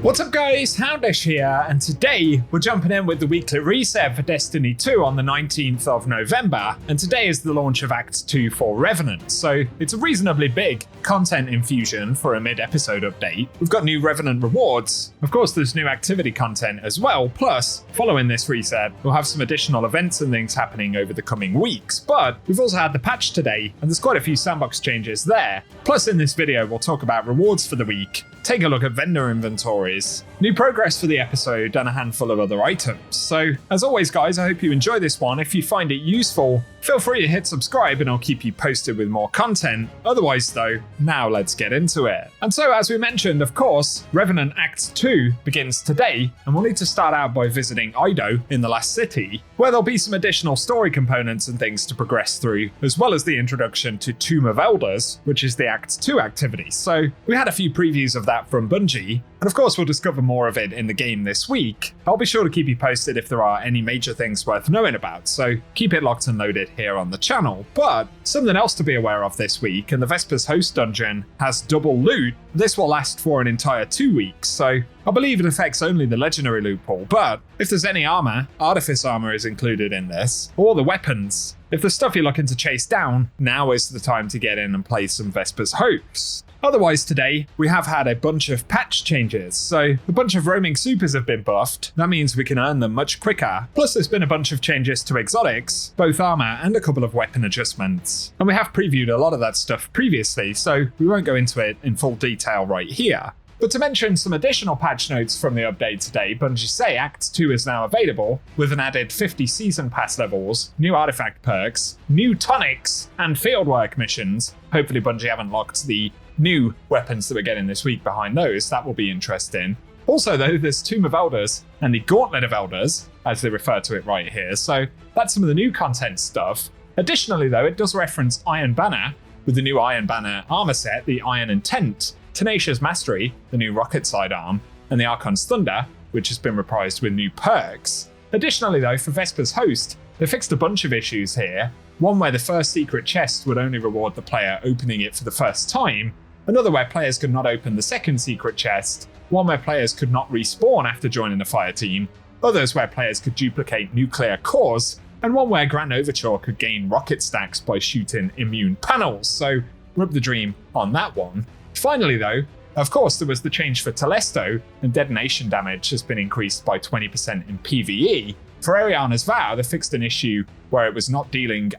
What's up guys, Houndish here, and today we're jumping in with the weekly reset for Destiny 2 on the 19th of November, and today is the launch of Act 2 for Revenant, so it's a reasonably big content infusion for a mid-episode update. We've got new Revenant rewards, of course there's new activity content as well, plus, following this reset, we'll have some additional events and things happening over the coming weeks, but we've also had the patch today, and there's quite a few sandbox changes there. Plus in this video we'll talk about rewards for the week, take a look at vendor inventories, new progress for the episode, and a handful of other items. So, as always guys, I hope you enjoy this one. If you find it useful, feel free to hit subscribe and I'll keep you posted with more content. Otherwise though, now let's get into it. And so, as we mentioned, of course, Revenant Act 2 begins today, and we'll need to start out by visiting Ido in the last city, where there'll be some additional story components and things to progress through, as well as the introduction to Tomb of Elders, which is the Act 2 activity. So, we had a few previews of that from Bungie, and of course we'll discover more of it in the game this week. I'll be sure to keep you posted if there are any major things worth knowing about, so keep it locked and loaded here on the channel. But something else to be aware of this week, and the Vespers Host dungeon has double loot. This will last for an entire 2 weeks, so I believe it affects only the legendary loot pool, but if there's any armor, Artifice armor is included in this, or the weapons. If there's stuff you're looking to chase down, now is the time to get in and play some Vespers Host. Otherwise today, we have had a bunch of patch changes, so a bunch of roaming supers have been buffed. That means we can earn them much quicker. Plus there's been a bunch of changes to exotics, both armor and a couple of weapon adjustments. And we have previewed a lot of that stuff previously, so we won't go into it in full detail right here. But to mention some additional patch notes from the update today, Bungie say Act 2 is now available, with an added 50 Season Pass levels, new artifact perks, new tonics, and fieldwork missions. Hopefully Bungie haven't locked the new weapons that we're getting this week behind those. That will be interesting. Also though, there's Tomb of Elders and the Gauntlet of Elders, as they refer to it right here, so that's some of the new content stuff. Additionally though, it does reference Iron Banner, with the new Iron Banner armor set, the Iron Intent, Tenacious Mastery, the new rocket sidearm, and the Archon's Thunder, which has been reprised with new perks. Additionally though, for Vespers Host, they fixed a bunch of issues here. One where the first secret chest would only reward the player opening it for the first time, another where players could not open the second secret chest, one where players could not respawn after joining a fire team, others where players could duplicate nuclear cores, and one where Grand Overture could gain rocket stacks by shooting immune panels, so rub the dream on that one. Finally though, of course there was the change for Telesto, and detonation damage has been increased by 20% in PvE. For Ariana's Vow, they fixed an issue where it was not dealing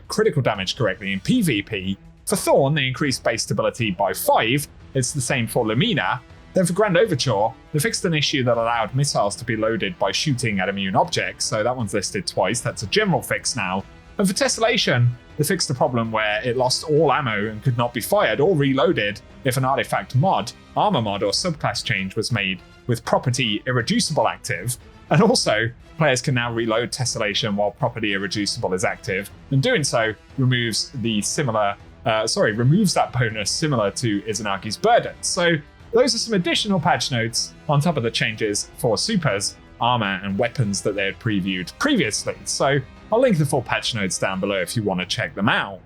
critical damage correctly in PvP. For Thorn, they increased base stability by 5, it's the same for Lumina. Then for Grand Overture, they fixed an issue that allowed missiles to be loaded by shooting at immune objects, so that one's listed twice, that's a general fix now. And for Tessellation, they fixed a problem where it lost all ammo and could not be fired or reloaded if an artifact mod, armor mod, or subclass change was made with property Irreducible active. And also, players can now reload Tessellation while property Irreducible is active, and doing so removes that bonus similar to Izanagi's Burden. So those are some additional patch notes on top of the changes for supers, armor, and weapons that they had previewed previously. So I'll link the full patch notes down below if you want to check them out.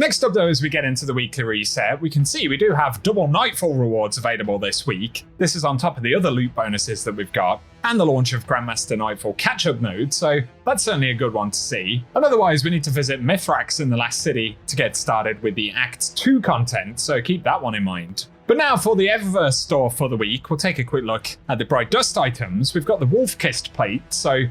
Next up though, as we get into the weekly reset, we can see we do have double Nightfall rewards available this week. This is on top of the other loot bonuses that we've got, and the launch of Grandmaster Nightfall catch-up mode, so that's certainly a good one to see. And otherwise, we need to visit Mithrax in the last city to get started with the Act 2 content, so keep that one in mind. But now for the Eververse store for the week, we'll take a quick look at the Bright Dust items. We've got the Wolf-Kissed plate, so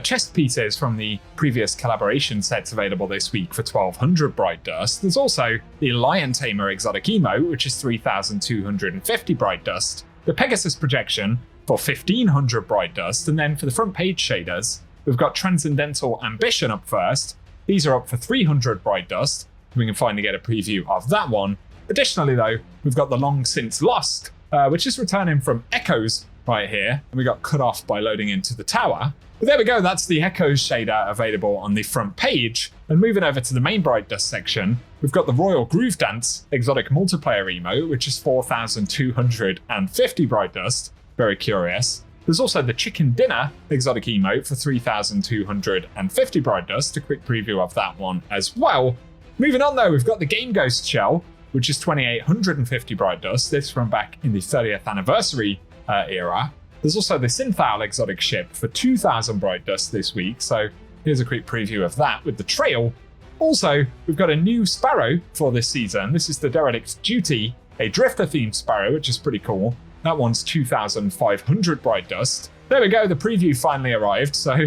chest pieces from the previous collaboration sets available this week for 1200 Bright Dust. There's also the Lion Tamer exotic emote, which is 3250 Bright Dust. The Pegasus projection for 1500 Bright Dust, and then for the front page shaders, we've got Transcendental Ambition up first. These are up for 300 Bright Dust. We can finally get a preview of that one. Additionally though, we've got the Long Since Lost, which is returning from Echoes right here, and we got cut off by loading into the tower. But there we go, that's the Echoes shader available on the front page. And moving over to the main Bright Dust section, we've got the Royal Groove Dance exotic multiplayer emote, which is 4250 Bright Dust. Very curious. There's also the Chicken Dinner exotic emote for 3250 Bright Dust, a quick preview of that one as well. Moving on though, we've got the Game Ghost shell, which is 2850 Bright Dust. This from back in the 30th anniversary era. There's also the Synthal exotic ship for 2,000 bright dust this week, so here's a quick preview of that with the trail. Also, we've got a new Sparrow for this season. This is the Derelict's Duty, a Drifter-themed Sparrow, which is pretty cool. That one's 2,500 bright dust. There we go, the preview finally arrived, so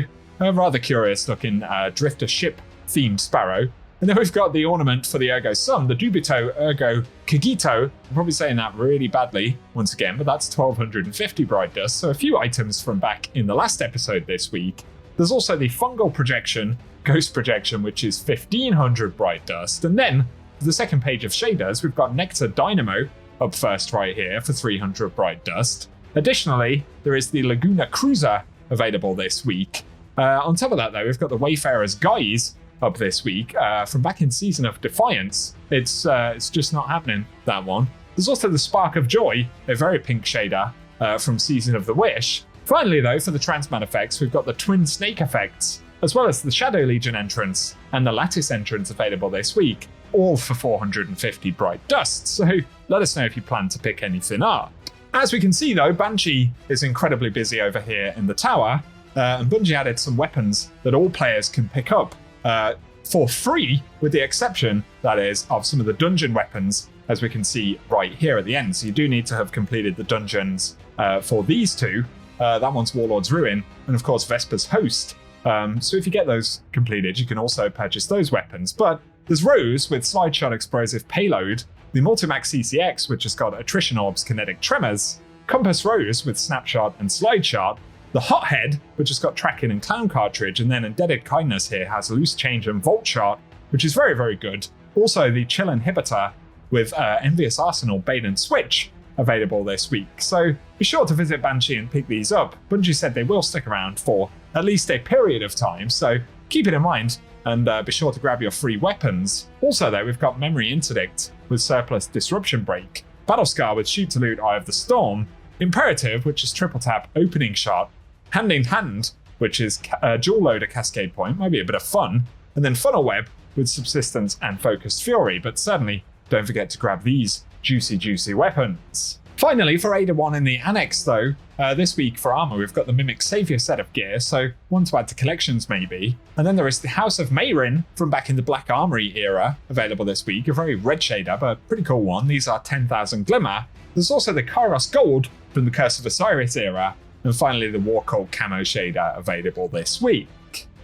a rather curious looking Drifter ship-themed Sparrow. And then we've got the ornament for the Ergo Sum, the Dubito Ergo Kagito. I'm probably saying that really badly once again, but that's 1,250 bright dust, so a few items from back in the last episode this week. There's also the Fungal Projection, Ghost Projection, which is 1,500 bright dust. And then, for the second page of shaders, we've got Nectar Dynamo up first right here for 300 bright dust. Additionally, there is the Laguna Cruiser available this week. On top of that, though, we've got the Wayfarer's Guise up this week from back in Season of Defiance. It's just not happening, that one. There's also the Spark of Joy, a very pink shader from Season of the Wish. Finally, though, for the Transmat effects, we've got the Twin Snake effects, as well as the Shadow Legion entrance and the Lattice entrance available this week, all for 450 bright dust. So let us know if you plan to pick anything up. As we can see, though, Banshee is incredibly busy over here in the tower, and Bungie added some weapons that all players can pick up for free, with the exception, that is, of some of the dungeon weapons, as we can see right here at the end. So you do need to have completed the dungeons for these two. That one's Warlord's Ruin, and of course Vesper's Host. So if you get those completed, you can also purchase those weapons. But there's Rose with Slide Shot Explosive Payload, the Multimax CCX, which has got Attrition Orbs Kinetic Tremors, Compass Rose with Snapshot and Slide Shot, the Hothead, which has got Tracking and Clown Cartridge, and then Indebted Kindness here has Loose Change and Volt Shot, which is very, very good. Also the Chill Inhibitor with Envious Arsenal, Bait and Switch available this week. So be sure to visit Banshee and pick these up. Bungie said they will stick around for at least a period of time, so keep it in mind and be sure to grab your free weapons. Also though, we've got Memory Interdict with Surplus Disruption Break, Battlescar with Shoot to Loot Eye of the Storm, Imperative, which is triple tap opening shot, Hand in Hand, which is dual loader Cascade Point, might be a bit of fun, and then Funnel Web with Subsistence and Focused Fury, but certainly don't forget to grab these juicy weapons. Finally, for Ada 1 in the Annex though, this week for armor we've got the Mimic Savior set of gear, so one to add to collections maybe. And then there is the House of Mayrin from back in the Black Armory era available this week, a very red shader, but pretty cool one. These are 10,000 Glimmer. There's also the Kairos Gold from the Curse of Osiris era, and finally the War Cult Camo shader available this week.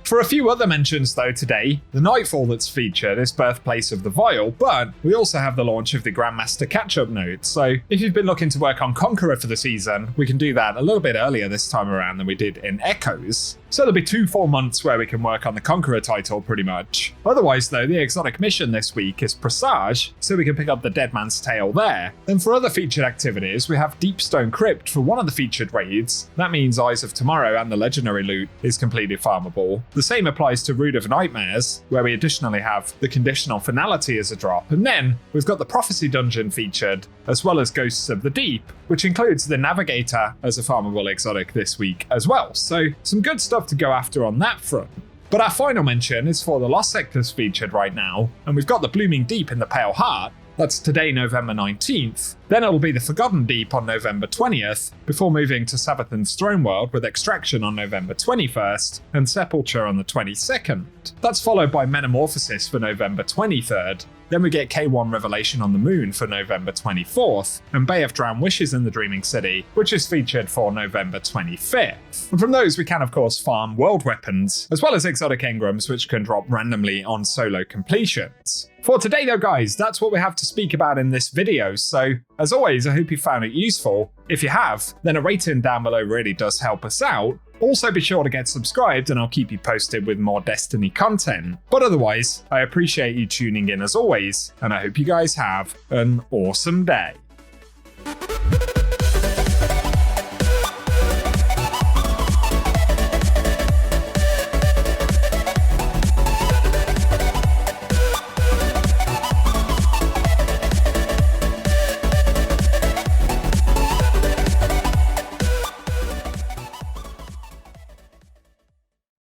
For a few other mentions though today, the Nightfall that's featured is Birthplace of the Vial, but we also have the launch of the Grandmaster catch-up note, so if you've been looking to work on Conqueror for the season, we can do that a little bit earlier this time around than we did in Echoes. So there'll be 2 full months where we can work on the Conqueror title pretty much. Otherwise though, the exotic mission this week is Presage, so we can pick up the Dead Man's Tale there. Then for other featured activities, we have Deepstone Crypt for one of the featured raids. That means Eyes of Tomorrow and the legendary loot is completely farmable. The same applies to Root of Nightmares, where we additionally have the conditional finality as a drop. And then we've got the Prophecy Dungeon featured, as well as Ghosts of the Deep, which includes the Navigator as a farmable exotic this week as well. So some good stuff to go after on that front. But our final mention is for the Lost Sectors featured right now, and we've got the Blooming Deep in the Pale Heart. That's today, November 19th. Then it'll be the Forgotten Deep on November 20th, before moving to Sabathan's Throne World with Extraction on November 21st and Sepulture on the 22nd. That's followed by Metamorphosis for November 23rd. Then we get K1 Revelation on the Moon for November 24th, and Bay of Drowned Wishes in the Dreaming City, which is featured for November 25th. And from those we can of course farm world weapons, as well as exotic engrams which can drop randomly on solo completions. For today though guys, that's what we have to speak about in this video, so as always I hope you found it useful. If you have, then a rating down below really does help us out. Also be sure to get subscribed and I'll keep you posted with more Destiny content. But otherwise, I appreciate you tuning in as always, and I hope you guys have an awesome day.